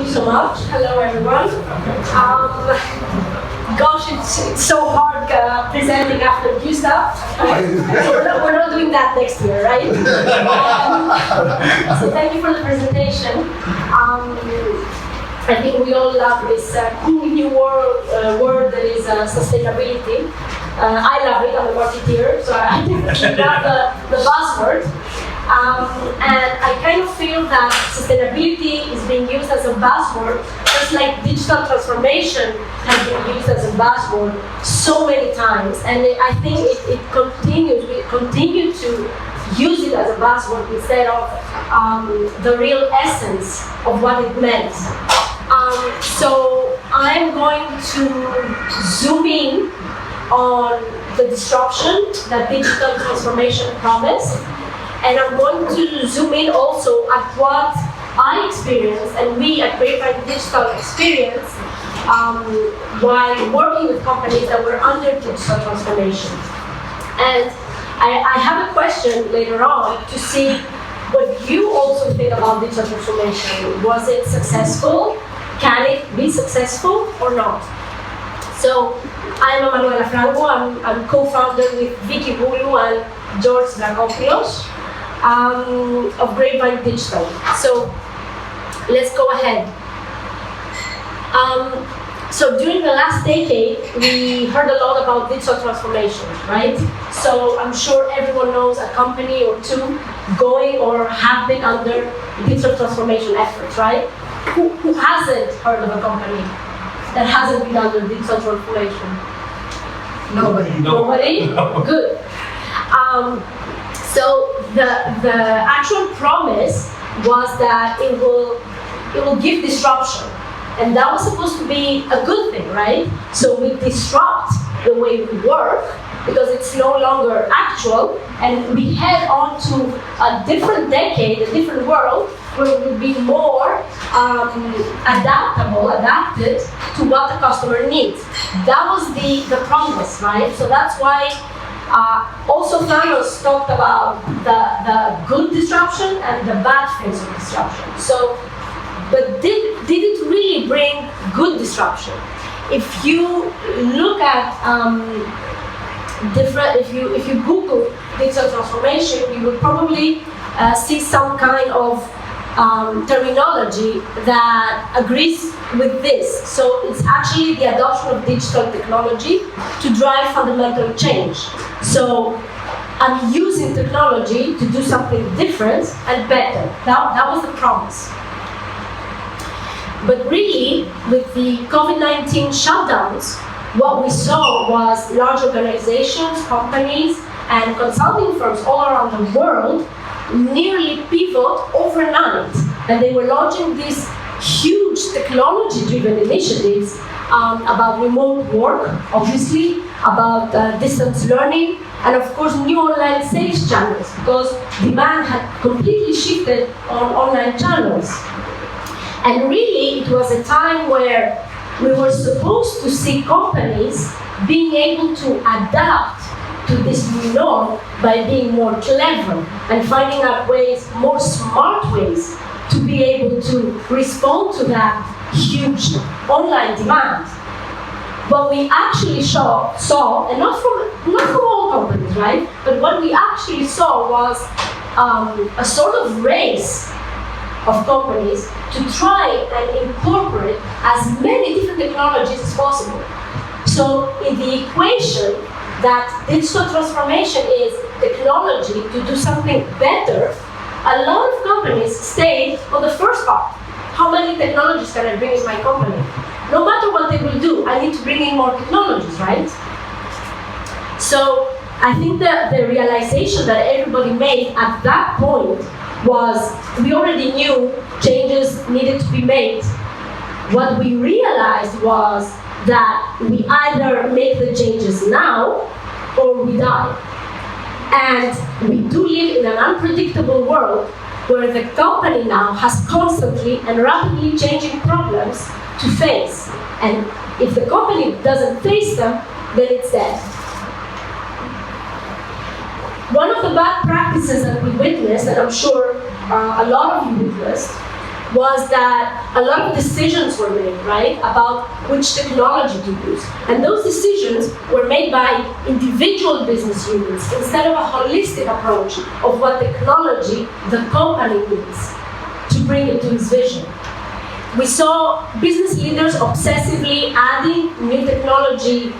you so much. Hello, everyone. Gosh, it's so hard presenting after Gustav. We're not doing that next year, right? So thank you for the presentation. I think we all love this cool new word that is sustainability. I love it, I'm a marketeer, so I definitely love the buzzword. And I kind of feel that sustainability is being used as a buzzword, just like digital transformation has been used as a buzzword so many times. And I think it continues, we continue to use it as a buzzword instead of the real essence of what it meant. So I'm going to zoom in on the disruption that digital transformation promised. And I'm going to zoom in also at what I experienced and we at Grapevine.Digital experienced while working with companies that were under digital transformation. And I have a question later on to see what you also think about digital transformation. Was it successful? Can it be successful or not? So I'm Manuela Franco. I'm co-founder with Vicky Bulu and George Dragopoulos of Grapevine.Digital. So let's go ahead. So during the last decade, we heard a lot about digital transformation, right? So I'm sure everyone knows a company or two going or have been under digital transformation efforts, right? Who hasn't heard of a company that hasn't been under digital transformation? Nobody. Nobody? No. Good. So the actual promise was that it will give disruption, and that was supposed to be a good thing, right? So we disrupt the way we work because it's no longer actual, and we head on to a different decade, a different world where we will be more adapted to what the customer needs. That was the promise, right? So that's why. Also, Thanos talked about the good disruption and the bad things of disruption. So, but did it really bring good disruption? If you look at if you Google digital transformation, you will probably see some kind of terminology that agrees with this. So it's actually the adoption of digital technology to drive fundamental change. So I'm using technology to do something different and better. That was the promise. But really, with the COVID-19 shutdowns, what we saw was large organizations, companies, and consulting firms all around the world nearly pivot overnight, and they were launching these huge technology-driven initiatives about remote work, obviously, about distance learning, and of course new online sales channels, because demand had completely shifted on online channels. And really, it was a time where we were supposed to see companies being able to adapt to this new norm by being more clever and finding out ways, more smart ways, to be able to respond to that huge online demand. What we actually saw, and not from all companies, right? But what we actually saw was a sort of race of companies to try and incorporate as many different technologies as possible. So in the equation that digital transformation is technology to do something better, a lot of companies stayed on the first part. How many technologies can I bring in my company? No matter what they will do, I need to bring in more technologies, right? So I think that the realization that everybody made at that point was we already knew changes needed to be made. What we realized was that we either make the changes now or we die. And we do live in an unpredictable world where the company now has constantly and rapidly changing problems to face. And if the company doesn't face them, then it's dead. One of the bad practices that we witnessed, and I'm sure a lot of you witnessed, was that a lot of decisions were made, right, about which technology to use. And those decisions were made by individual business units instead of a holistic approach of what technology the company needs to bring it to its vision. We saw business leaders obsessively adding new technology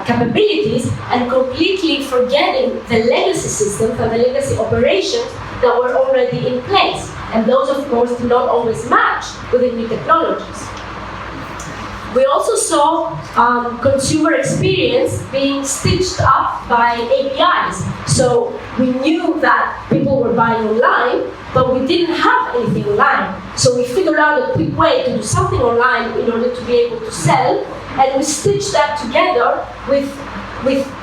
capabilities and completely forgetting the legacy systems and the legacy operations that were already in place. And those, of course, do not always match with the new technologies. We also saw consumer experience being stitched up by APIs. So we knew that people were buying online, but we didn't have anything online. So we figured out a quick way to do something online in order to be able to sell, and we stitched that together with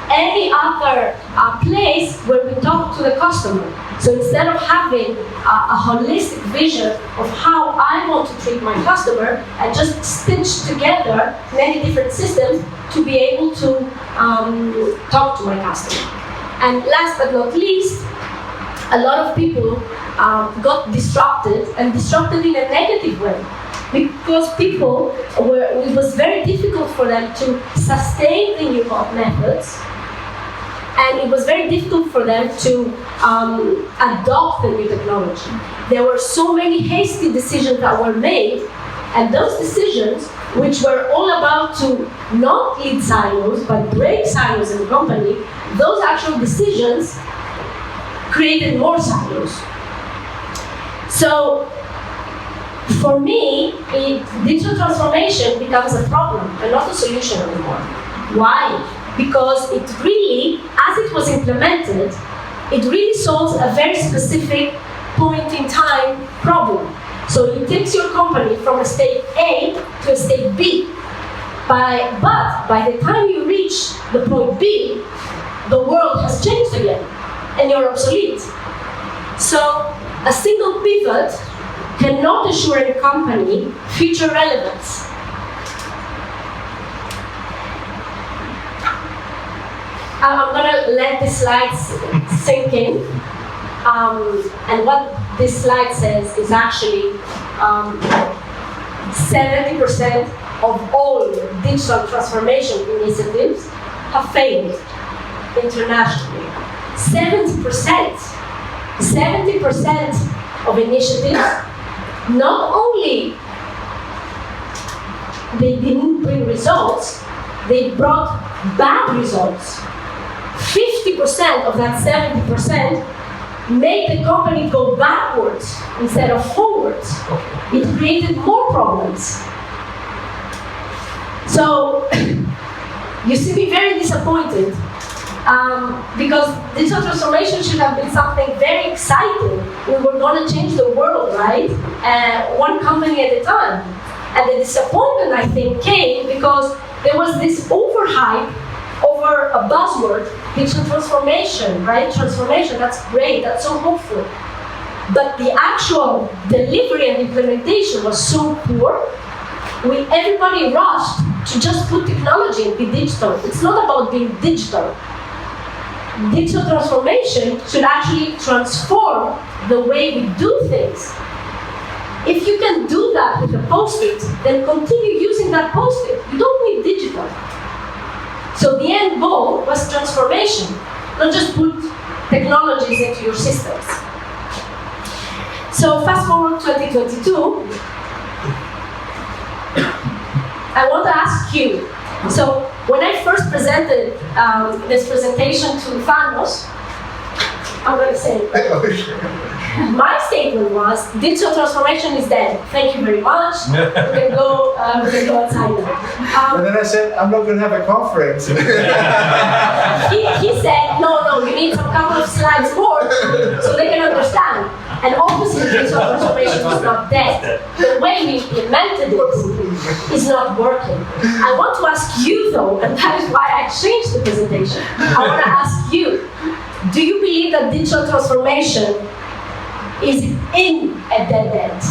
any other place where we talk to the customer. So instead of having a holistic vision of how I want to treat my customer, I just stitched together many different systems to be able to talk to my customer. And last but not least, a lot of people got disrupted, and disrupted in a negative way, because it was very difficult for them to sustain the new methods, and it was very difficult for them to adopt the new technology. There were so many hasty decisions that were made, and those decisions, which were all about to not lead silos, but break silos in the company, those actual decisions created more silos. So, for me, digital transformation becomes a problem and not a solution anymore. Why? Because it really, as it was implemented, it really solves a very specific point in time problem. So it takes your company from a state A to a state B. But by the time you reach the point B, the world has changed again, and you're obsolete. So a single pivot cannot assure a company future relevance. I'm going to let the slides sink in. And what this slide says is actually 70% of all digital transformation initiatives have failed internationally. 70% of initiatives, not only they didn't bring results, they brought bad results. 50% of that 70% made the company go backwards instead of forwards. It created more problems. So, you see me very disappointed because digital transformation should have been something very exciting. We were going to change the world, right? One company at a time. And the disappointment, I think, came because there was this overhype over a buzzword, digital transformation, right? Transformation, that's great, that's so hopeful. But the actual delivery and implementation was so poor. Everybody rushed to just put technology and be digital. It's not about being digital. Digital transformation should actually transform the way we do things. If you can do that with a Post-it, then continue using that Post-it. You don't need digital. So the end goal was transformation, not just put technologies into your systems. So fast forward 2022, I want to ask you, so when I first presented this presentation to Thanos, I'm going to say, my statement was, digital transformation is dead. Thank you very much. We can go outside now. And then I said, I'm not going to have a conference. He said, no, you need some couple of slides more so they can understand. And obviously, digital transformation is not dead. The way we implemented it is not working. I want to ask you, though, and that is why I changed the presentation. I want to ask you, do you believe that digital transformation is in a dead end?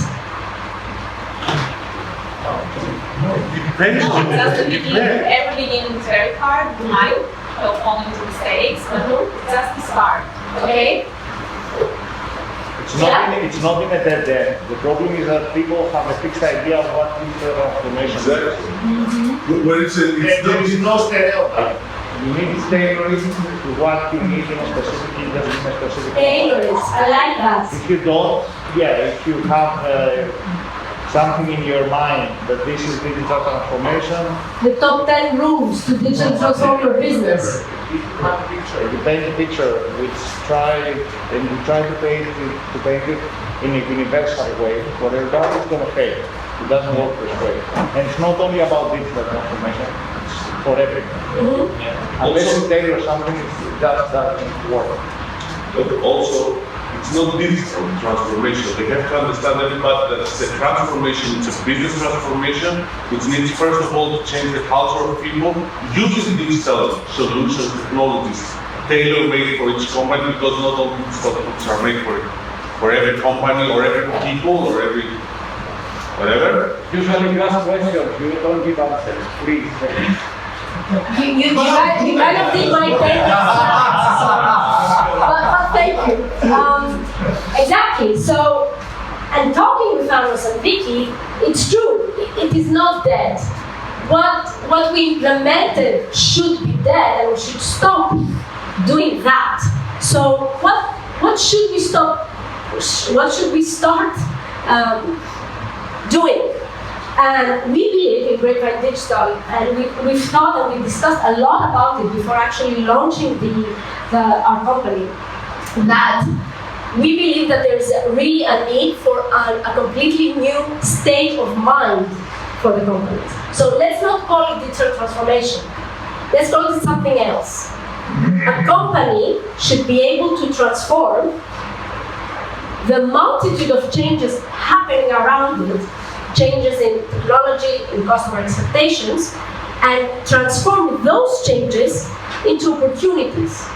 That's the beginning. Every beginning is very hard. We might fall into mistakes, but that's the start. Okay? It's not in a dead end. The problem is that people have a fixed idea of what digital transformation is. There is no stereotype. You need to tailor it to what you need in a specific industry, in a specific Tailors, I like that. If you don't, if you have something in your mind that this is digital transformation. The top 10 rules to digital transform your business. You paint a picture which you try to paint it in a universal way. For everybody, it's going to fail. It doesn't work this way. And it's not only about digital transformation, it's for everything. Unless you tailor something, it just doesn't work. But also, it's not digital transformation. They have to understand everybody that it's a transformation, it's a business transformation, which needs first of all to change the culture of people using digital solutions, technologies, tailor-made for each company, because not all digital tools are made for every company or every people or every whatever. Usually you ask questions, you don't give answers, please. You kind of did my thing. But thank you. Exactly. So, and talking with Thanos and Vicky, it's true. It is not dead. What we implemented should be dead, and we should stop doing that. So, what should we stop? What should we start doing? And we believe in Grapevine.Digital, and we've thought and we discussed a lot about it before actually launching our company, that we believe that there's really a need for a completely new state of mind for the companies. So let's not call it digital transformation. Let's call it something else. A company should be able to transform the multitude of changes happening around it, changes in technology, in customer expectations, and transform those changes into opportunities.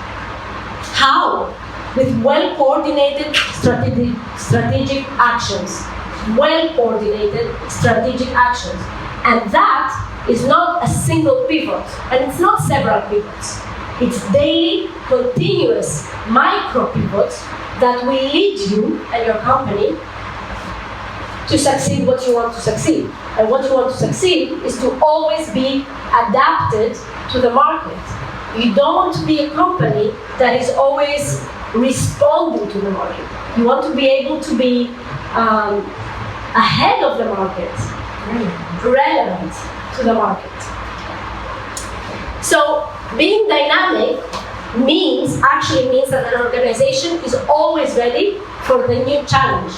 How? With well-coordinated strategic actions. Well-coordinated strategic actions. And that is not a single pivot, and it's not several pivots. It's daily, continuous, micro pivots that will lead you and your company to succeed what you want to succeed. And what you want to succeed is to always be adapted to the market. You don't want to be a company that is always responding to the market. You want to be able to be ahead of the market, relevant to the market. So being dynamic actually means that an organization is always ready for the new challenge.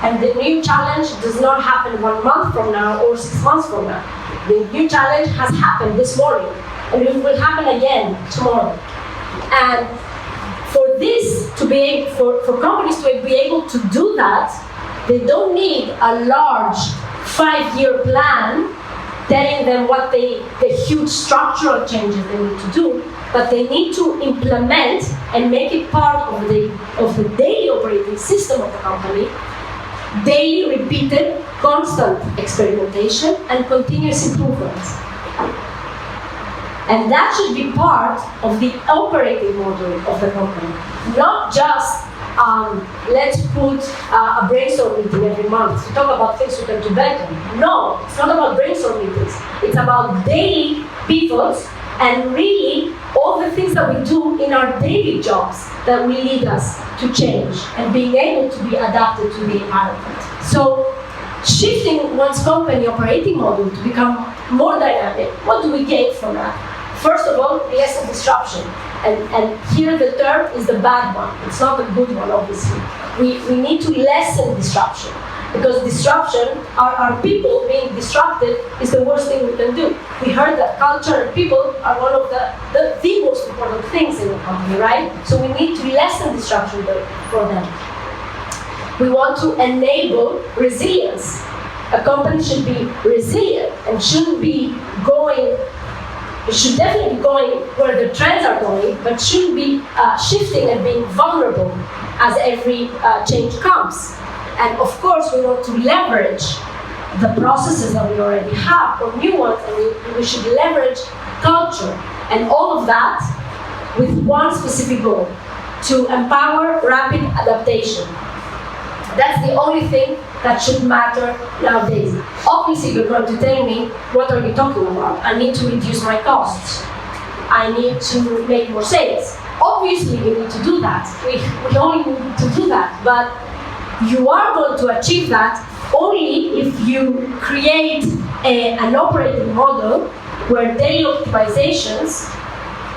And the new challenge does not happen 1 month from now or 6 months from now. The new challenge has happened this morning, and it will happen again tomorrow. And for this to be able, for companies to be able to do that, they don't need a large 5-year plan telling them what the huge structural changes they need to do, but they need to implement and make it part of the daily operating system of the company. Daily, repeated, constant experimentation and continuous improvements. And that should be part of the operating model of the company. Not just, let's put a brainstorm meeting every month to talk about things we can do better. No, it's not about brainstorm meetings. It's about daily pivots and really all the things that we do in our daily jobs that will lead us to change and being able to be adapted to the environment. So shifting one's company operating model to become more dynamic, what do we gain from that? First of all, less disruption. And here the term is the bad one. It's not the good one, obviously. We need to lessen disruption. Because disruption, our people being disrupted is the worst thing we can do. We heard that culture and people are one of the most important things in the company, right? So we need to lessen disruption for them. We want to enable resilience. A company should be resilient and shouldn't be going, it should definitely be going where the trends are going, but shouldn't be shifting and being vulnerable as every change comes. And of course, we want to leverage the processes that we already have, or new ones, and we should leverage culture. And all of that with one specific goal, to empower rapid adaptation. That's the only thing that should matter nowadays. Obviously, you're going to tell me, what are you talking about? I need to reduce my costs. I need to make more sales. Obviously, we need to do that. We only need to do that. But you are going to achieve that only if you create an operating model where daily optimizations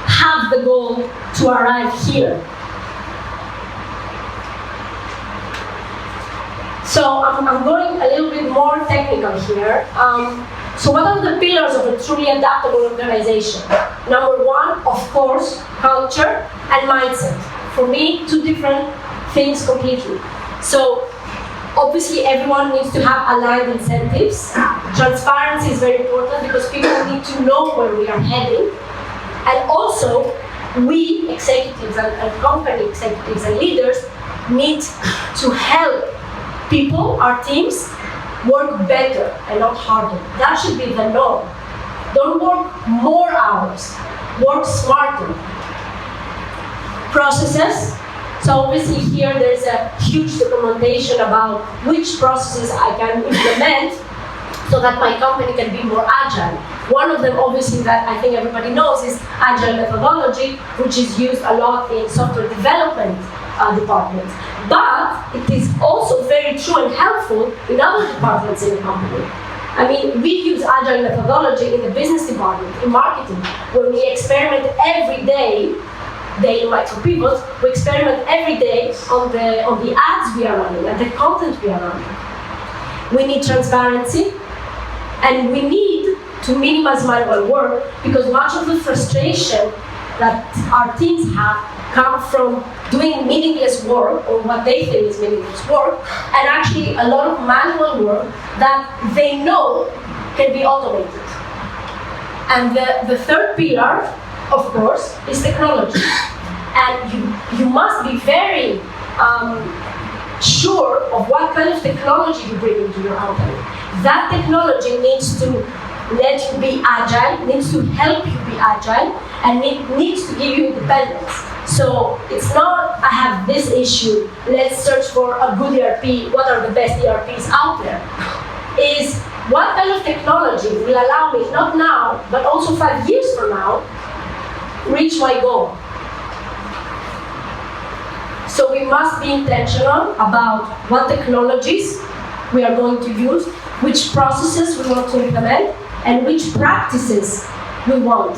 have the goal to arrive here. So I'm going a little bit more technical here. So what are the pillars of a truly adaptable organization? Number one, of course, culture and mindset. For me, two different things completely. So obviously everyone needs to have aligned incentives. Transparency is very important because people need to know where we are heading. And also, we executives and company executives and leaders need to help people, our teams, work better and not harder. That should be the norm. Don't work more hours, work smarter. Processes. So obviously here there's a huge documentation about which processes I can implement so that my company can be more agile. One of them, obviously, that I think everybody knows is agile methodology, which is used a lot in software development departments. But it is also very true and helpful in other departments in the company. I mean, we use agile methodology in the business department, in marketing, where we experiment every day in micro pivots, we experiment every day on the ads we are running and the content we are running. We need transparency, and we need to minimize manual work because much of the frustration that our teams have come from doing meaningless work, or what they think is meaningless work, and actually a lot of manual work that they know can be automated. And the third pillar, of course, is technology. And you must be very sure of what kind of technology you bring into your company. That technology needs to let you be agile, needs to help you be agile, and it needs to give you independence. So it's not, I have this issue, let's search for a good ERP, what are the best ERPs out there? Is what kind of technology will allow me, not now, but also 5 years from now, reach my goal? So we must be intentional about what technologies we are going to use, which processes we want to implement, and which practices we want.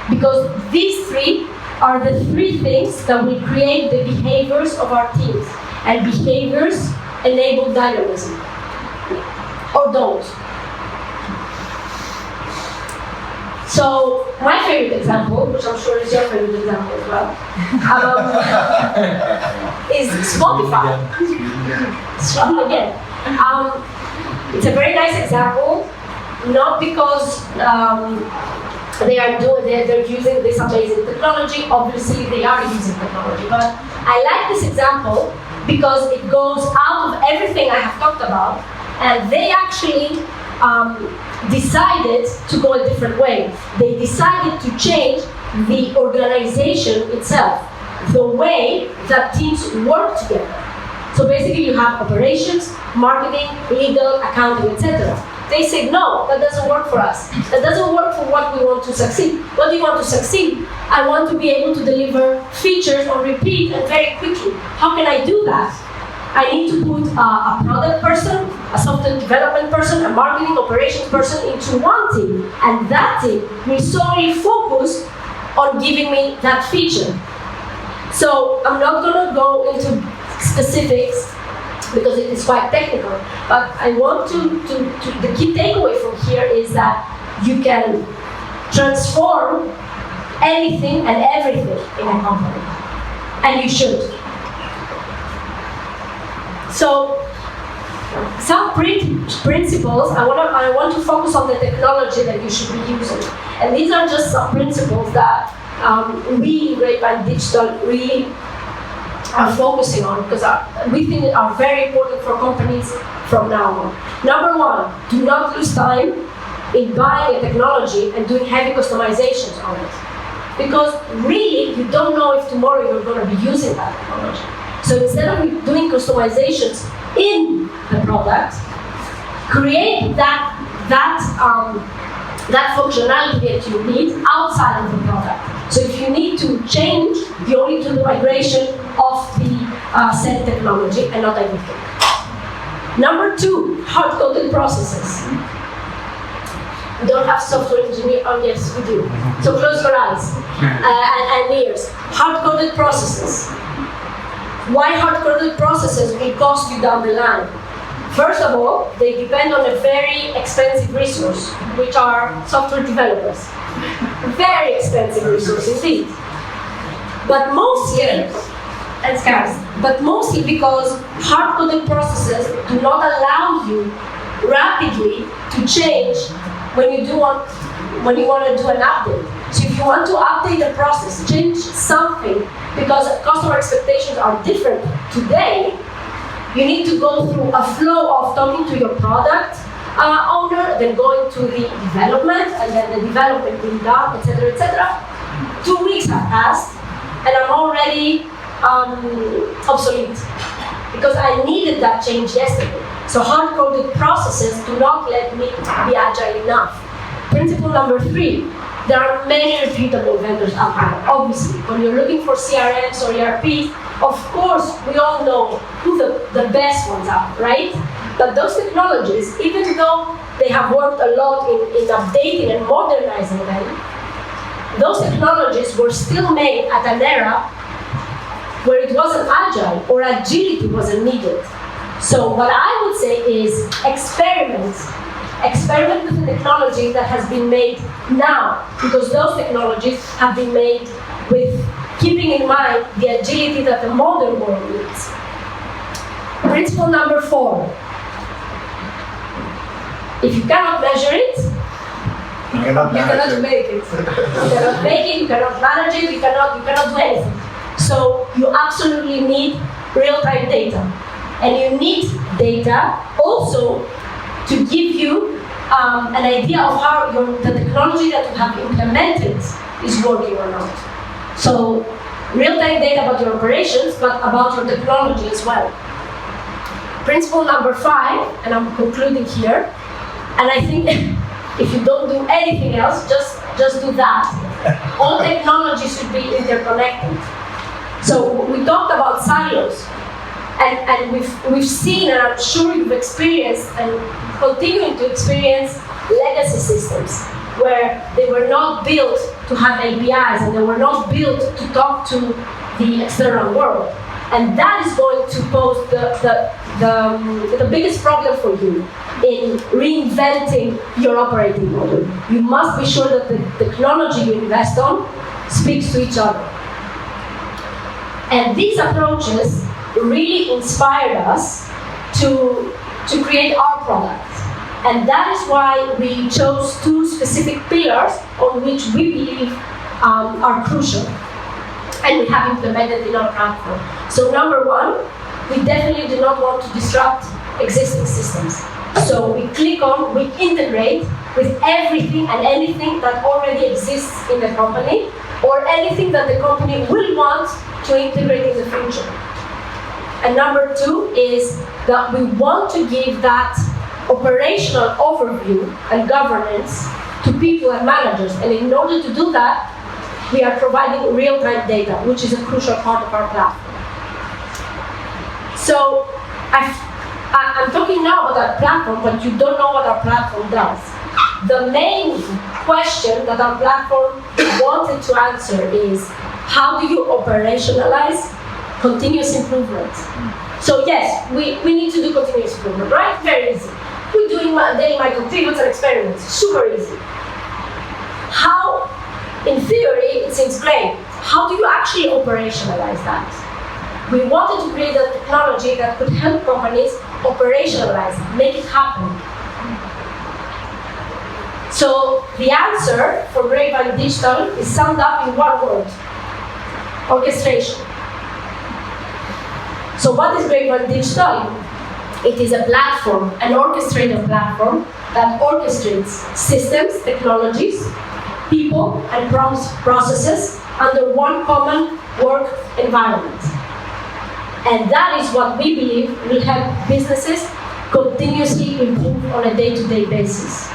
Because these three are the three things that will create the behaviors of our teams. And behaviors enable dynamism. Or don't. So, my favorite example, which I'm sure is your favorite example as well, is Spotify. Strong again. It's a very nice example, not because they're using this amazing technology. Obviously, they are using technology, but I like this example because it goes out of everything I have talked about, and they actually decided to go a different way. They decided to change the organization itself, the way that teams work together. So basically you have operations, marketing, legal, accounting, etc. They said, no, that doesn't work for us. That doesn't work for what we want to succeed. What do you want to succeed? I want to be able to deliver features on repeat and very quickly. How can I do that? I need to put a product person, a software development person, a marketing operations person into one team. And that team will solely focus on giving me that feature. So I'm not going to go into specifics because it is quite technical, but I want the key takeaway from here is that you can transform anything and everything in a company, and you should. So, some principles, I want to focus on the technology that you should be using, and these are just some principles that we in Grapevine.Digital really are focusing on because we think they are very important for companies from now on. Number one, do not lose time in buying a technology and doing heavy customizations on it. Because really, you don't know if tomorrow you're going to be using that technology. So instead of doing customizations in the product, create that functionality that you need outside of the product. So if you need to change, you only do the migration of the said technology and not everything. Number 2, hard-coded processes. We don't have software engineer. Oh yes, we do. So close your eyes and ears. Hard-coded processes. Why hard-coded processes will cost you down the line? First of all, they depend on a very expensive resource, which are software developers. Very expensive resource indeed. But mostly, and scarce. But mostly because hard-coded processes do not allow you rapidly to change when you want to do an update. So if you want to update a process, change something, because customer expectations are different today, you need to go through a flow of talking to your product owner, then going to the development, and then the development being done, etc., etc. 2 weeks have passed, and I'm already obsolete because I needed that change yesterday. So hard-coded processes do not let me be agile enough. Principle number 3, there are many repeatable vendors out there. Obviously, when you're looking for CRMs or ERPs, of course, we all know who the best ones are, right? But those technologies, even though they have worked a lot in updating and modernizing them, those technologies were still made at an era where it wasn't agile or agility wasn't needed. So what I would say is experiment with the technology that has been made now, because those technologies have been made with keeping in mind the agility that the modern world needs. Principle number 4. If you cannot measure it, You cannot make it. You cannot make it, you cannot manage it, you cannot do anything. So you absolutely need real-time data. And you need data also to give you an idea of how the technology that you have implemented is working or not. So real-time data about your operations, but about your technology as well. Principle number 5, and I'm concluding here, and I think if you don't do anything else, just do that. All technology should be interconnected. So we talked about silos, and we've seen, and I'm sure you've experienced and continuing to experience legacy systems where they were not built to have APIs and they were not built to talk to the external world. And that is going to pose the biggest problem for you in reinventing your operating model. You must be sure that the technology you invest on speaks to each other. And these approaches really inspired us to create our product. And that is why we chose 2 specific pillars on which we believe are crucial and we have implemented in our platform. So number 1, we definitely do not want to disrupt existing systems. So we integrate with everything and anything that already exists in the company or anything that the company will want to integrate in the future. And number 2 is that we want to give that operational overview and governance to people and managers. And in order to do that, we are providing real-time data, which is a crucial part of our platform. So I'm talking now about our platform, but you don't know what our platform does. The main question that our platform wanted to answer is, how do you operationalize continuous improvement? So yes, we need to do continuous improvement, right? Very easy. We're doing daily micro pivots and experiments, super easy. How, in theory, it seems great. How do you actually operationalize that? We wanted to create a technology that could help companies operationalize it, make it happen. So the answer for Grapevine.Digital is summed up in one word: orchestration. So what is Grapevine.Digital? It is a platform, an orchestrator platform that orchestrates systems, technologies, people, and processes under one common work environment. And that is what we believe will help businesses continuously improve on a day-to-day basis.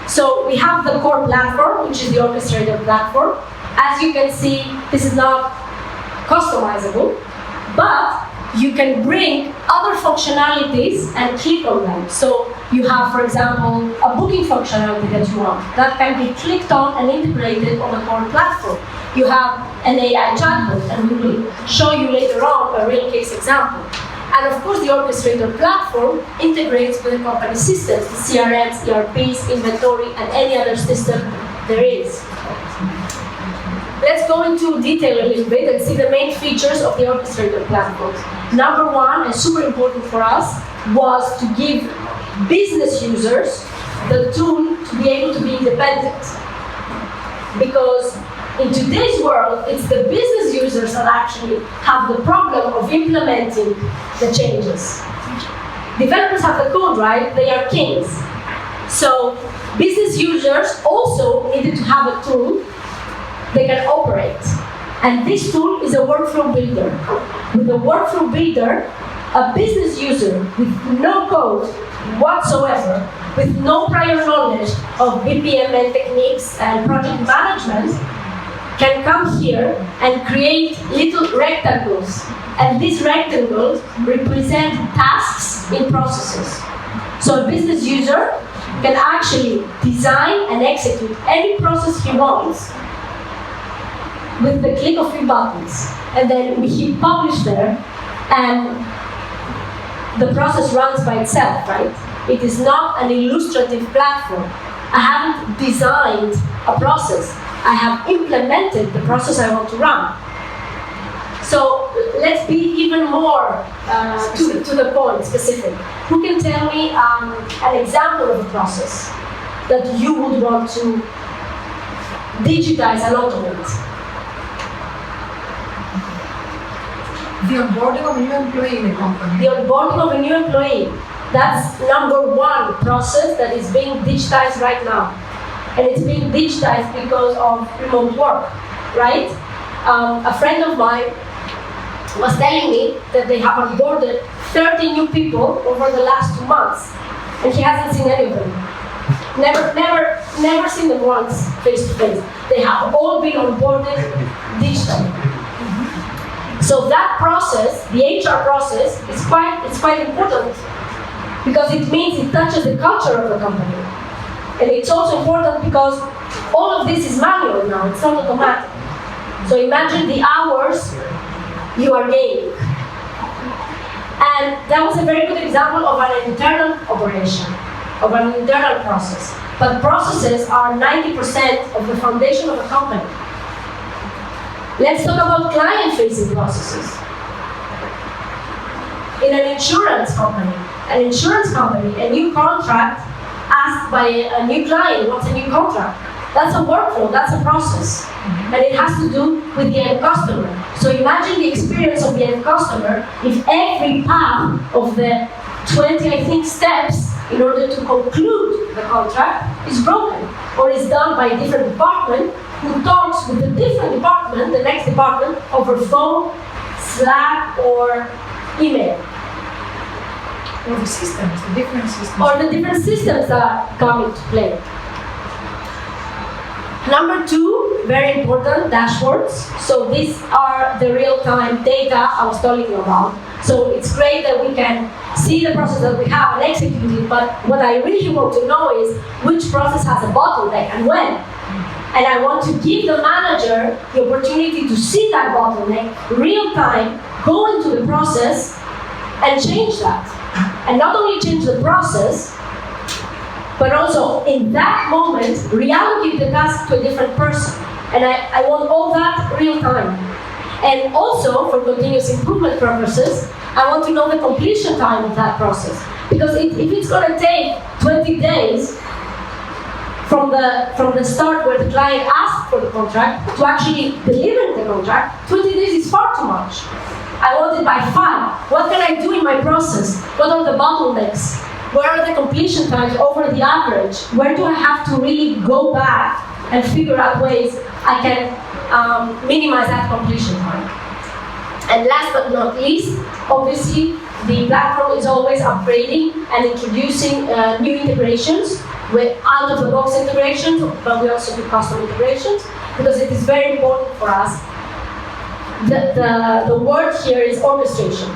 So we have the core platform, which is the Orchestrator platform. As you can see, this is not customizable, but you can bring other functionalities and click on them. So you have, for example, a booking functionality that you want. That can be clicked on and integrated on the core platform. You have an AI chatbot, and we will show you later on a real case example. And of course, the Orchestrator platform integrates with the company systems, the CRMs, ERPs, inventory, and any other system there is. Let's go into detail a little bit and see the main features of the Orchestrator platform. Number one, and super important for us, was to give business users the tool to be able to be independent. Because in today's world, it's the business users that actually have the problem of implementing the changes. Developers have the code, right? They are kings. So business users also needed to have a tool they can operate. And this tool is a workflow builder. With a workflow builder, a business user with no code whatsoever, with no prior knowledge of BPM and techniques and project management, can come here and create little rectangles. And these rectangles represent tasks in processes. So a business user can actually design and execute any process he wants with the click of 3 buttons. And then we hit publish there, and the process runs by itself, right? It is not an illustrative platform. I haven't designed a process. I have implemented the process I want to run. So let's be even more to the point, specific. Who can tell me an example of a process that you would want to digitize and automate? The onboarding of a new employee in the company. The onboarding of a new employee. That's number one process that is being digitized right now. And it's being digitized because of remote work, right? A friend of mine was telling me that they have onboarded 30 new people over the last 2 months, and he hasn't seen any of them. Never seen them once face to face. They have all been onboarded digitally. So that process, the HR process, is quite important because it means it touches the culture of the company. And it's also important because all of this is manual now, it's not automatic. So imagine the hours you are gaining. And that was a very good example of an internal operation, of an internal process. But processes are 90% of the foundation of a company. Let's talk about client-facing processes. In an insurance company, a new contract asked by a new client, what's a new contract? That's a workflow, that's a process. And it has to do with the end customer. So imagine the experience of the end customer if every path of the 20, I think, steps in order to conclude the contract is broken or is done by a different department who talks with a different department, the next department, over phone, Slack, or email. Or the systems, the different systems. Or the different systems that come into play. Number 2, very important, dashboards. So these are the real-time data I was telling you about. So it's great that we can see the process that we have and execute it, but what I really want to know is which process has a bottleneck and when. And I want to give the manager the opportunity to see that bottleneck real-time, go into the process, and change that. And not only change the process, but also in that moment, reallocate the task to a different person. And I want all that real time. And also, for continuous improvement purposes, I want to know the completion time of that process. Because if it's going to take 20 days from the start where the client asked for the contract to actually delivering the contract, 20 days is far too much. I want it by 5. What can I do in my process? What are the bottlenecks? Where are the completion times over the average? Where do I have to really go back and figure out ways I can minimize that completion time? And last but not least, obviously, the platform is always upgrading and introducing new integrations with out-of-the-box integrations, but we also do custom integrations because it is very important for us. The word here is orchestration.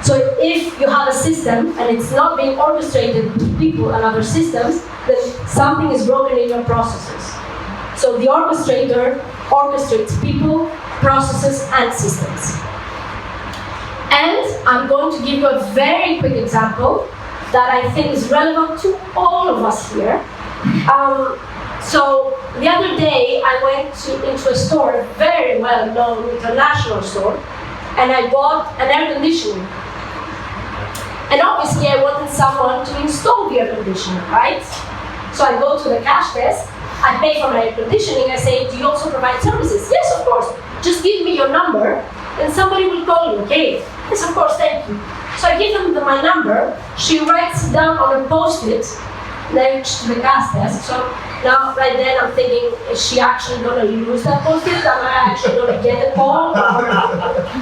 So if you have a system and it's not being orchestrated with people and other systems, then something is broken in your processes. So the orchestrator orchestrates people, processes, and systems. And I'm going to give you a very quick example that I think is relevant to all of us here. So the other day I went into a store, a very well-known international store, and I bought an air conditioner. And obviously I wanted someone to install the air conditioner, right? So I go to the cash desk, I pay for my air conditioning, I say, do you also provide services? Yes, of course. Just give me your number and somebody will call you, okay? Yes, of course, thank you. So I give them my number, she writes it down on a post-it next to the gas desk. So now, right then, I'm thinking, is she actually going to use that post-it? Am I actually going to get a call?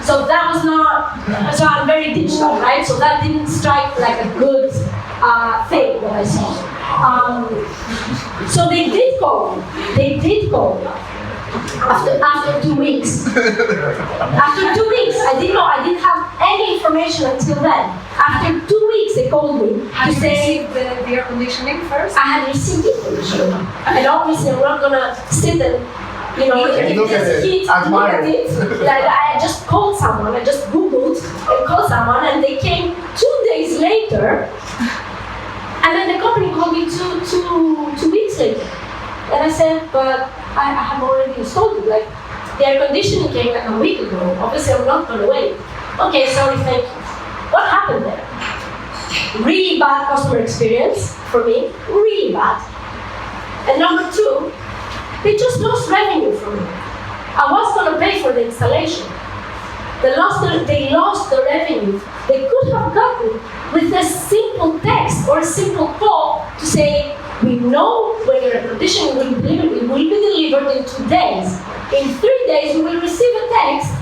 So that was not, so I'm very digital, right? So that didn't strike like a good thing that I saw. So they did call me. They did call me. After 2 weeks. After 2 weeks, I didn't have any information until then. After 2 weeks, they called me to say the air conditioning first. I had received the information. And obviously, I'm not gonna sit and in this heat, look at it. Like, I just called someone. I just Googled and called someone, and they came 2 days later. And then the company called me two weeks later. And I said, but I have already installed it. Like, the air conditioning came like a week ago. Obviously, I'm not going to wait. Okay, sorry, thank you. What happened there? Really bad customer experience for me. Really bad. And number 2, they just lost revenue from me. I was going to pay for the installation. They lost the revenue they could have gotten with a simple text or a simple call to say, we know when your air conditioning will be delivered, it will be delivered in 2 days. In 3 days, you will receive a text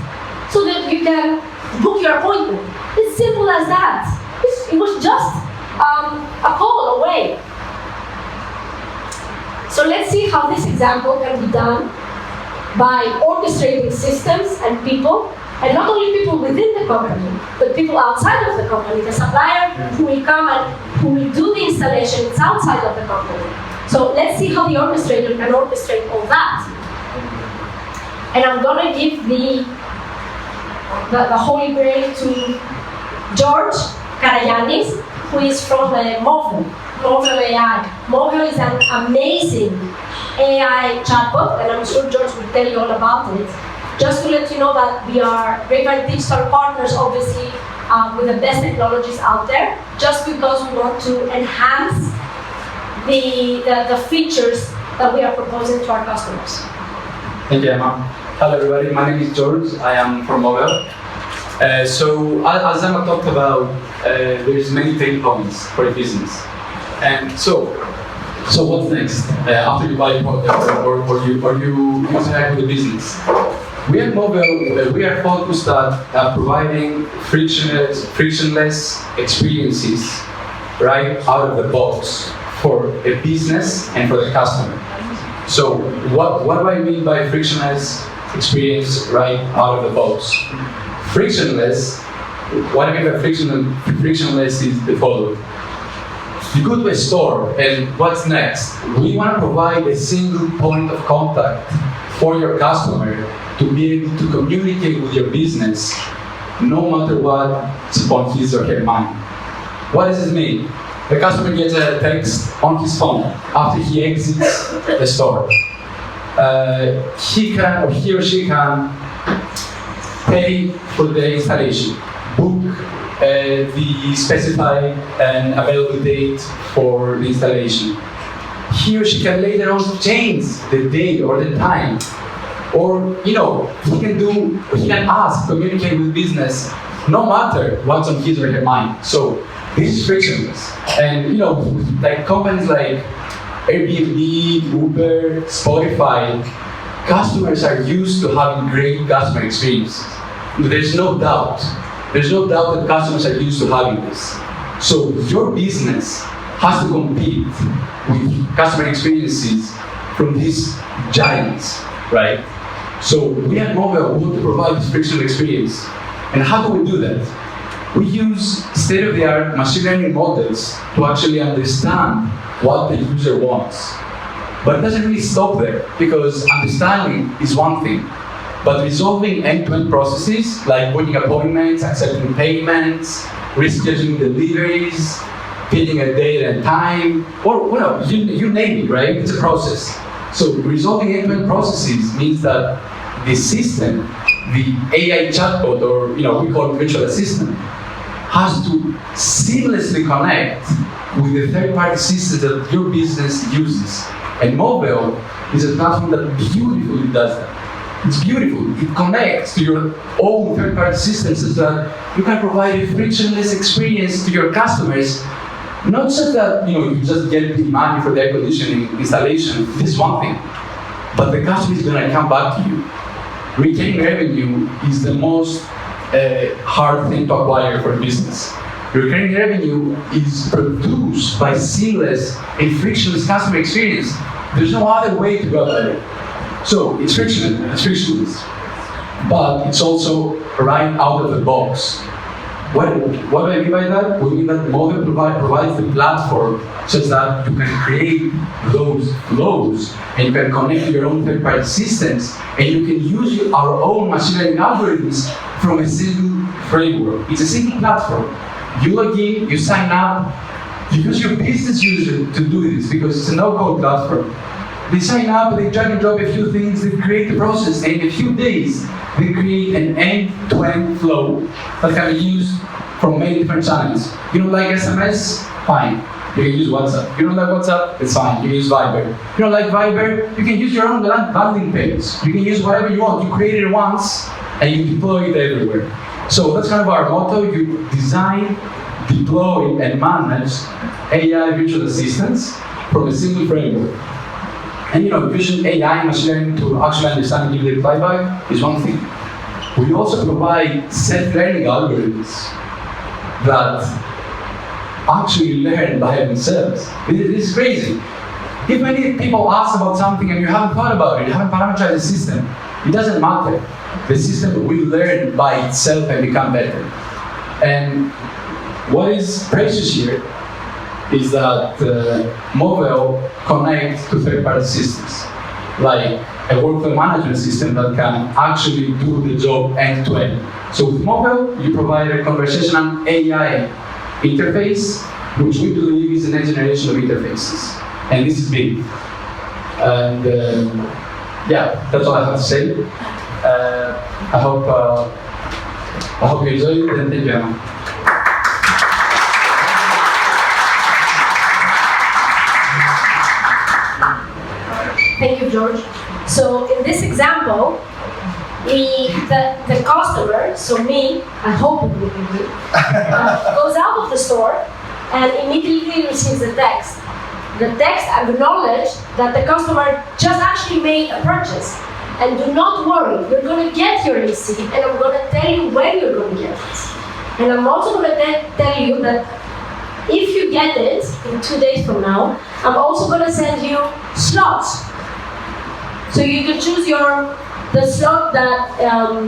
so that you can book your appointment. It's simple as that. It was just a call away. So let's see how this example can be done by orchestrating systems and people, and not only people within the company, but people outside of the company. The supplier who will come and who will do the installation is outside of the company. So let's see how the orchestrator can orchestrate all that. And I'm going to give the holy grail to George Karayanis, who is from Môveo.AI. Môveo is an amazing AI chatbot, and I'm sure George will tell you all about it. Just to let you know that we are Grapevine.Digital partners, obviously, with the best technologies out there, just because we want to enhance the features that we are proposing to our customers. Thank you, Emma. Hello, everybody. My name is George. I am from Môveo. So, as Emma talked about, there's many pain points for a business. And so what's next after you buy a product or you interact with the business? We at Môveo, we are focused on providing frictionless experiences right out of the box for a business and for the customer. So what do I mean by frictionless experience right out of the box? Frictionless, what I mean by frictionless is the following. You go to a store and what's next? We want to provide a single point of contact for your customer to be able to communicate with your business no matter what's on his or her mind. What does this mean? The customer gets a text on his phone after he exits the store. He or she can pay for the installation, book the specified and available date for the installation. He or she can later on change the date or the time. Or, he can ask, communicate with business, no matter what's on his or her mind. So this is frictionless. And, like companies like Airbnb, Uber, Spotify, customers are used to having great customer experiences. there's no doubt. There's no doubt that customers are used to having this. So your business has to compete with customer experiences from these giants, right? So we at Môveo want to provide this frictionless experience. And how do we do that? We use state-of-the-art machine learning models to actually understand what the user wants. But it doesn't really stop there, because understanding is one thing, but resolving end-to-end processes like booking appointments, accepting payments, rescheduling deliveries, fitting a date and time, or well, you name it, right? It's a process. So resolving end-to-end processes means that the system, the AI chatbot, or we call it virtual assistant, has to seamlessly connect with the third-party systems that your business uses. And Môveo is a platform that beautifully does that. It's beautiful. It connects to your own third-party systems so that you can provide a frictionless experience to your customers. Not just that you just get the money for the air conditioning installation. This is one thing, but the customer is going to come back to you. Retaining revenue is the most hard thing to acquire for a business. Recurring revenue is produced by seamless and frictionless customer experience. There's no other way to go about it. So it's frictionless, but it's also right out of the box. What do I mean by that? We mean that Môveo provides the platform such that you can create those flows and you can connect to your own third-party systems, and you can use our own machine learning algorithms from a single framework. It's a single platform. You log in, you sign up, you use your business user to do this because it's a no-code platform. They sign up, they drag and drop a few things, they create the process, and in a few days, they create an end-to-end flow that can be used from many different channels. You don't like SMS? Fine. You can use WhatsApp. You don't like WhatsApp? It's fine. You can use Viber. You don't like Viber? You can use your own landing page. You can use whatever you want. You create it once, and you deploy it everywhere. So that's kind of our motto. You design, deploy, and manage AI virtual assistants from a single framework. And using AI and machine learning to actually understand and give the reply back is one thing. We also provide self-learning algorithms that actually learn by themselves. This is crazy. If many people ask about something and you haven't thought about it, you haven't parameterized the system, it doesn't matter. The system will learn by itself and become better. And what is precious here is that Môveo connects to third-party systems, like a workflow management system that can actually do the job end-to-end. So with Môveo, you provide a conversational AI interface, which we believe is the next generation of interfaces. And this is big. And yeah, that's all I have to say. I hope you enjoyed it, and thank you. Thank you, George. So in this example, the customer, so me, I hope it will be me, goes out of the store and immediately receives a text. The text acknowledges that the customer just actually made a purchase. And do not worry, you're going to get your receipt, and I'm going to tell you when you're going to get it. And I'm also going to tell you that if you get it in 2 days from now, I'm also going to send you slots. So you can choose the slot that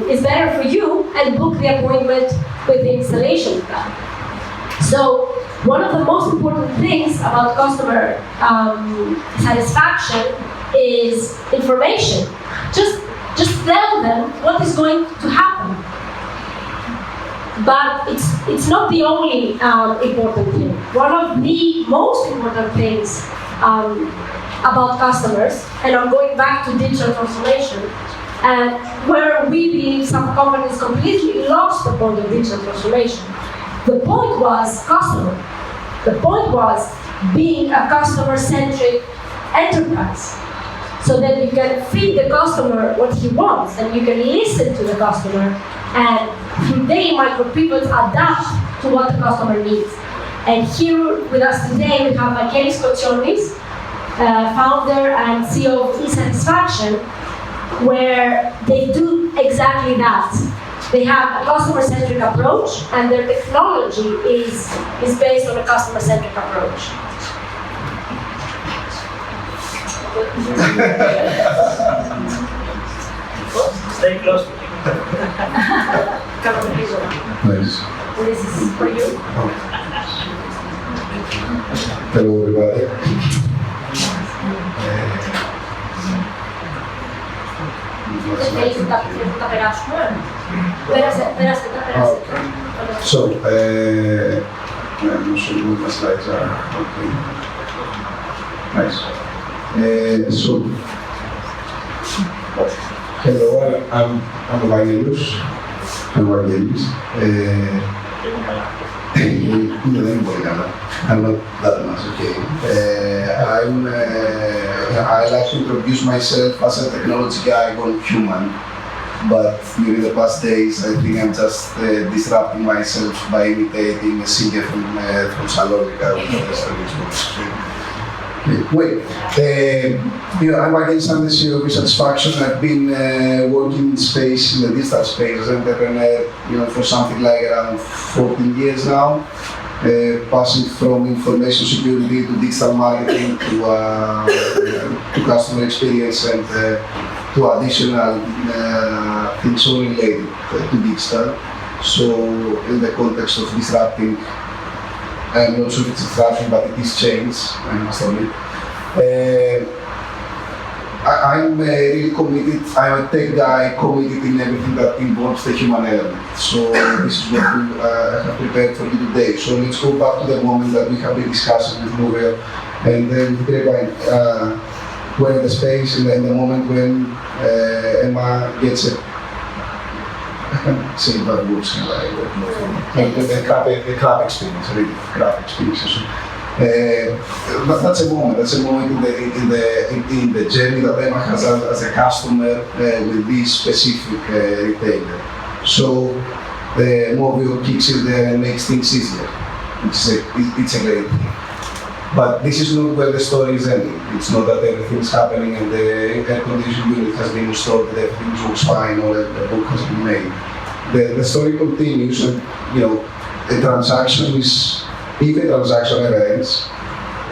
is better for you and book the appointment with the installation plan. So one of the most important things about customer satisfaction is information. Just tell them what is going to happen. But it's not the only important thing. One of the most important things about customers, and I'm going back to digital transformation, and where we believe some companies completely lost the point of digital transformation. The point was customer. The point was being a customer-centric enterprise, so that you can feed the customer what he wants, and you can listen to the customer, and through daily micro-pivots adapt to what the customer needs. And here with us today, we have Michaelis Kotsionis, founder and CEO of eSatisfaction, where they do exactly that. They have a customer-centric approach, and their technology is based on a customer-centric approach. Stay close. Nice. This is for you. Hello, everybody. So, I'm not sure what my slides are. Okay. Nice. So, hello, I'm Evangelos. I'm Evangelos. I'm not that much, okay. I like to introduce myself as a technology guy gone human, but during the past days I think I'm just disrupting myself by imitating a singer from Salonika. Wait, I'm against under with satisfaction. I've been working in space, in the digital space, as an entrepreneur, for something like around 14 years now, passing from information security to digital marketing to customer experience and to additional things all related to digital. So, in the context of disrupting, I'm not sure if it's disruption, but it is change, I must admit. I'm really committed, I'm a tech guy committed in everything that involves the human element. So this is what I have prepared for you today. So let's go back to the moment that we have been discussing with Môveo and then with Grapevine. We're in the space, in the moment when Emma gets it. I can say bad words the crap experience, really, crap experience. That's a moment in the journey that Emma has as a customer with this specific retailer. So the Môveo kicks in there and makes things easier. It's a great thing. But this is not where the story is ending. It's not that everything's happening and the air conditioning unit has been installed, that everything looks fine or the book has been made. The story continues, and a transaction is, if a transaction ever ends,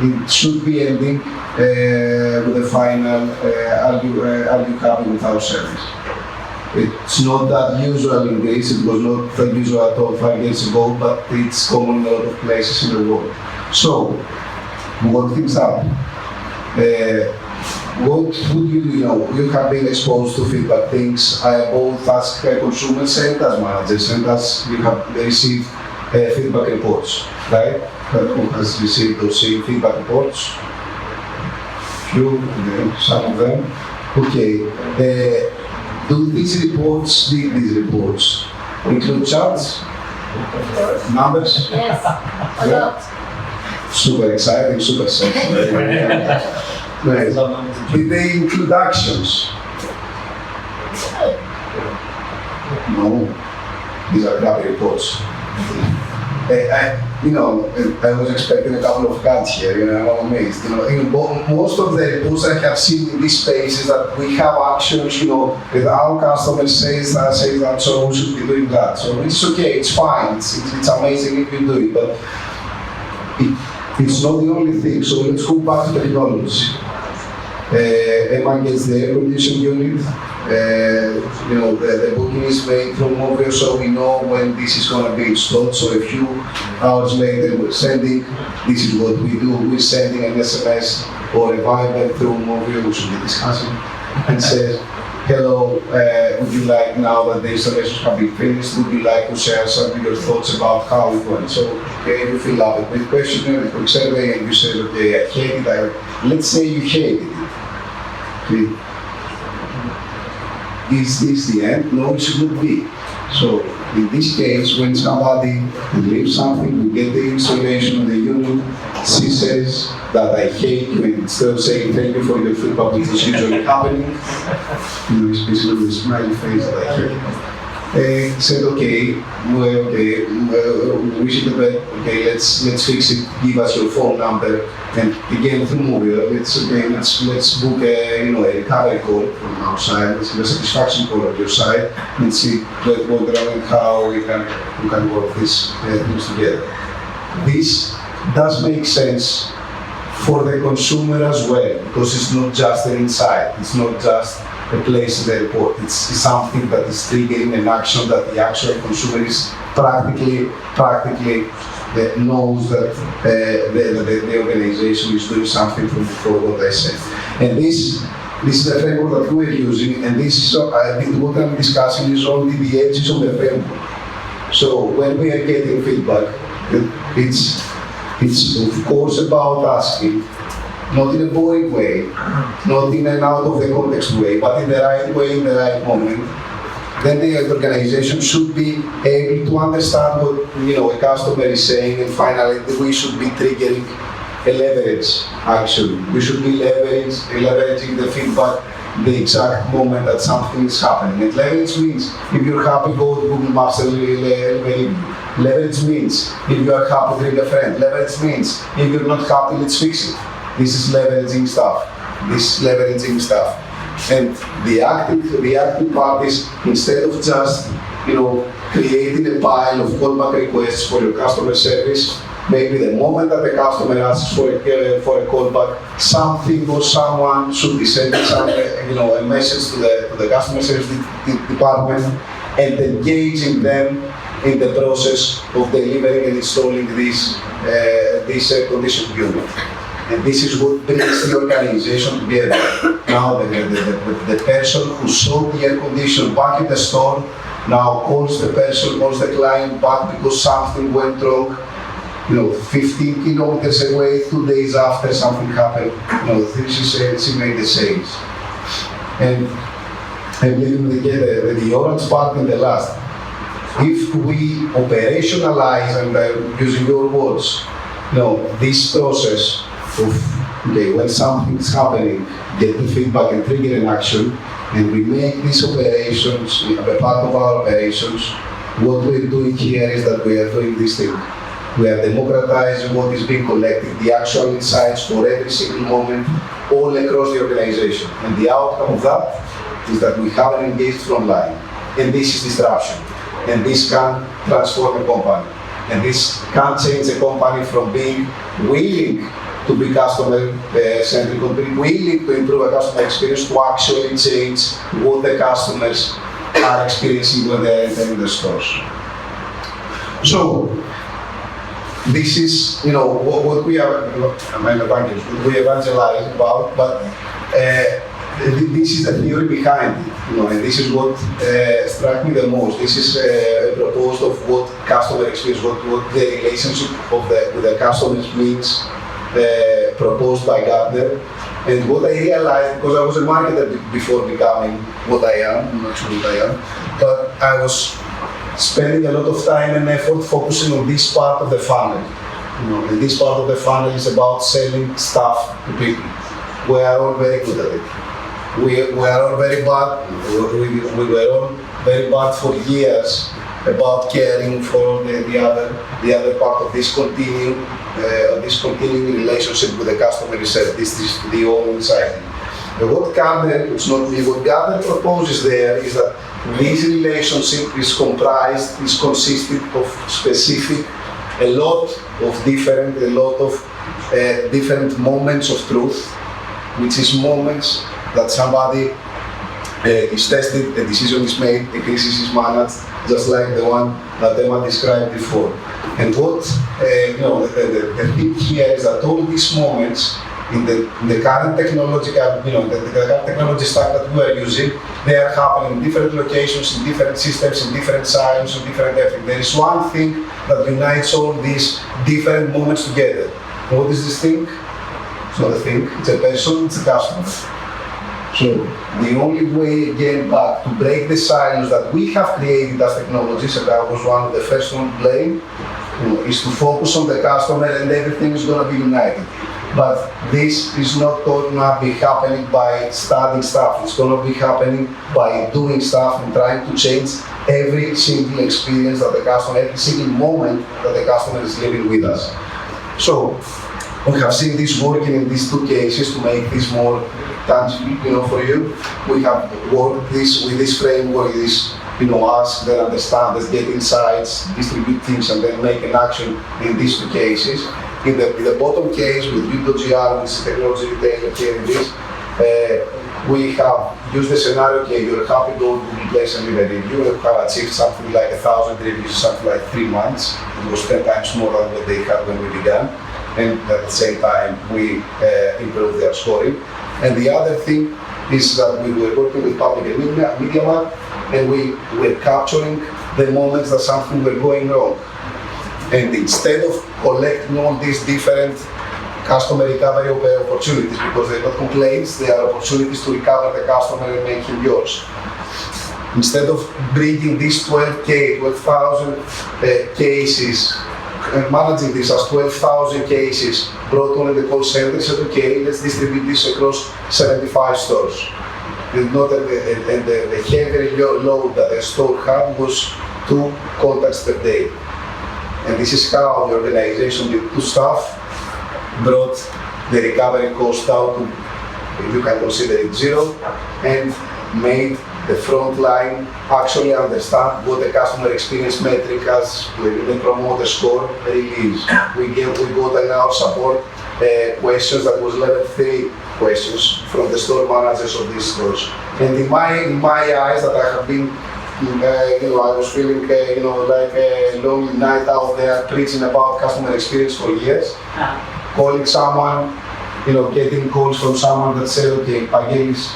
it should be ending with a final argue copy without service. It's not that usual in Greece, it was not that usual at all 5 years ago, but it's common in a lot of places in the world. So, work things out. What would you do? You have been exposed to feedback things. I both as consumers and as managers, and as you have received feedback reports, right? Who has received those feedback reports? Few, some of them. Okay. Do these reports include charts? Numbers? Yes, a lot. Super exciting, super sexy. Nice. Did they include actions? No. These are crappy reports. I was expecting a couple of cards here, I'm amazed. Most of the reports I have seen in this space is that we have actions, with our customers says that, so we should be doing that. So it's okay, it's fine, it's amazing if you do it, but it's not the only thing. So let's go back to technology. Emma gets the air conditioning unit. The booking is made from Môveo, so we know when this is going to be installed. So a few hours later, we're sending. This is what we do. We're sending an SMS or a Viber through Môveo, we should be discussing, and says, "Hello, would you like, now that the installations have been finished, would you like to share some of your thoughts about how it went?" So, okay, you fill out a quick questionnaire, a quick survey, and you say, "Okay, I hate it." Let's say you hated it. Okay. Is this the end? No, it shouldn't be. So, in this case, when somebody leaves something, we get the installation of the unit, she says that I hate you, and instead of saying thank you for your feedback, which is usually happening, especially with a smiley face that I hate. said, okay, we should have, okay, let's fix it. Give us your phone number, and again through Môveo, let's book a recovery call from our side. Let's have a satisfaction call at your side, and see what around how we can work these things together. This does make sense for the consumer as well, because it's not just an insight. It's not just a place in the report. It's something that is triggering an action that the actual consumer is practically knows that the organization is doing something for what I said. And this is the framework that we're using, and this is what I'm discussing is only the edges of the framework. So when we are getting feedback, it's of course about asking, not in a boring way, not in an out of the context way, but in the right way, in the right moment. Then the organization should be able to understand what a customer is saying, and finally we should be triggering a leverage action. We should be leveraging the feedback the exact moment that something is happening. And leverage means if you're happy, go to Google Maps and review. Leverage means if you are happy, bring a friend. Leverage means if you're not happy, let's fix it. This is leveraging stuff. And the active part is, instead of just creating a pile of callback requests for your customer service, maybe the moment that the customer asks for a callback, something or someone should be sending a message to the customer service department and engaging them in the process of delivering and installing this condition unit. And this is what brings the organization together. Now the person who saw the air condition back in the store now calls the client back because something went wrong. 15 kilometers away, 2 days after something happened. She made the sales. And leaving together the orange part in the last. If we operationalize, and I'm using your words, this process of when something is happening, get the feedback and trigger an action, and we make these operations a part of our operations, what we're doing here is that we are doing this thing. We are democratizing what is being collected, the actual insights for every single moment, all across the organization. And the outcome of that is that we have an engaged frontline. And this is disruption. And this can transform a company. And this can change a company from being willing to be customer-centric, willing to improve a customer experience, to actually change what the customers are experiencing when they're entering the stores. So, this is, what we are, what we evangelize about, but this is the theory behind it, and this is what struck me the most. This is a proposal of what customer experience, what the relationship with the customers means, proposed by Gartner. And what I realized, because I was a marketer before becoming what I am, I'm not sure what I am, but I was spending a lot of time and effort focusing on this part of the funnel. And this part of the funnel is about selling stuff to people. We are all very good at it. We are all very bad. We were all very bad for years about caring for the other part of this continuing relationship with the customer itself. This is the whole insight. But what Gartner proposes there is that this relationship is consisted of specific, a lot of different moments of truth, which is moments that somebody is tested, a decision is made, a crisis is managed, just like the one that Emma described before. And what the thing here is that all these moments in the current technological, the current technology stack that we are using, they are happening in different locations, in different systems, in different silos, in different everything. There is one thing that unites all these different moments together. And what is this thing? It's not a thing, it's a person, it's a customer. So the only way, again, back to break the silos that we have created as technologies, and I was one of the first one to blame, is to focus on the customer, and everything is going to be united. But this is not going to be happening by studying stuff. It's going to be happening by doing stuff and trying to change every single experience that the customer, every single moment that the customer is living with us. So we have seen this working in these two cases to make this more tangible, for you. We have worked with this framework, this, ask, then understand, let's get insights, distribute things, and then make an action in these two cases. In the bottom case with Mbriyo.AI, which is technology retailer here in this, we have used the scenario, okay, you're happy to go to Google Place and leave a review. You have achieved something like 1,000 reviews, something like 3 months. It was 10 times more than what they had when we began. And at the same time, we improved their scoring. And the other thing is that we were working with public and media lab, and we were capturing the moments that something were going wrong. And instead of collecting all these different customer recovery opportunities, because they're not complaints, they are opportunities to recover the customer and make him yours. Instead of bringing these 12,000 cases and managing this as 12,000 cases brought on in the call center, said, okay, let's distribute this across 75 stores. And the heavy load that the store had was 2 contacts per day. And this is how the organization did 2 staff, brought the recovery cost down to, if you can consider it, 0, and made the front line actually understand what the customer experience metric as the promoter score really is. We got in our support questions that was level 3 questions from the store managers of these stores. And in my eyes, that I have been, I was feeling, like a long night out there preaching about customer experience for years. Calling someone, getting calls from someone that said, okay, Pagelis,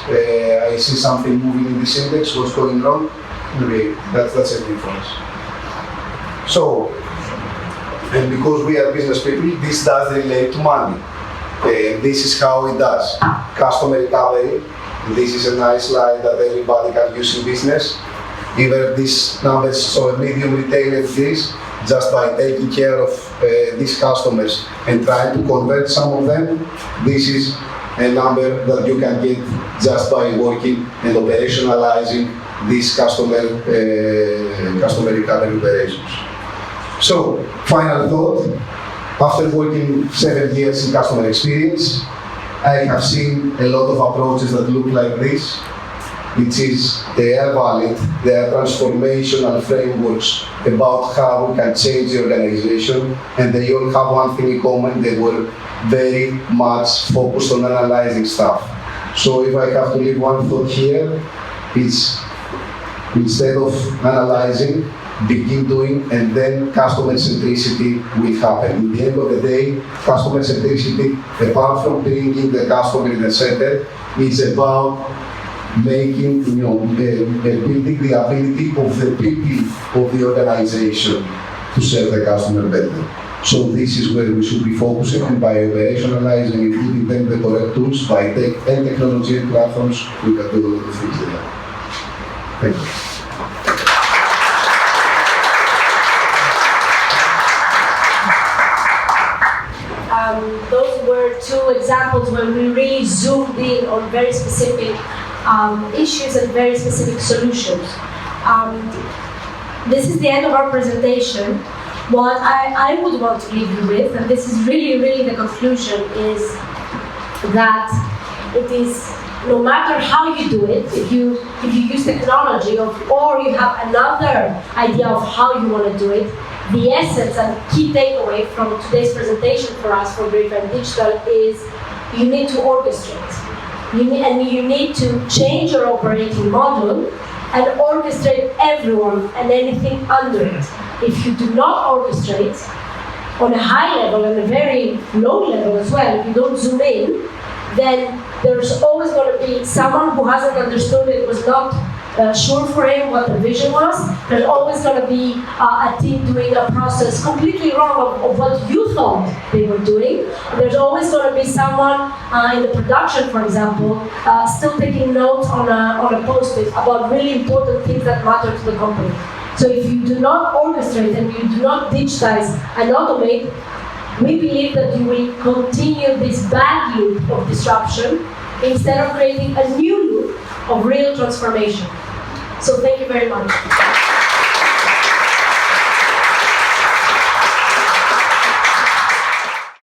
I see something moving in this index, what's going wrong? Okay, that's a difference. So, and because we are business people, this does relate to money. This is how it does. Customer recovery, this is a nice slide that everybody can use in business. Even these numbers, so a medium retailer is just by taking care of these customers and trying to convert some of them, this is a number that you can get just by working and operationalizing these customer recovery operations. So, final thought, after working 7 years in customer experience, I have seen a lot of approaches that look like this, which is they are valid, they are transformational frameworks about how we can change the organization, and they all have one thing in common, they were very much focused on analyzing stuff. So if I have to leave one thought here, it's instead of analyzing, begin doing, and then customer centricity will happen. At the end of the day, customer centricity, apart from bringing the customer in the center, is about making, building the ability of the people of the organization to serve the customer better. So this is where we should be focusing, and by operationalizing and giving them the correct tools, by tech and technology and platforms, we can do a lot of things there. Thank you. Those were 2 examples where we really zoomed in on very specific issues and very specific solutions. This is the end of our presentation. What I would want to leave you with, and this is really the conclusion, is that it is, no matter how you do it, if you use technology or you have another idea of how you want to do it, the essence and key takeaway from today's presentation for us for Grapevine.Digital is you need to orchestrate. You need to change your operating model and orchestrate everyone and anything under it. If you do not orchestrate on a high level and a very low level as well, if you don't zoom in, then there's always going to be someone who hasn't understood it, was not sure for him what the vision was. There's always going to be a team doing a process completely wrong of what you thought they were doing. There's always going to be someone in the production, for example, still taking notes on a post-it about really important things that matter to the company. So if you do not orchestrate and you do not digitize and automate, we believe that you will continue this bad loop of disruption instead of creating a new loop of real transformation. So thank you very much.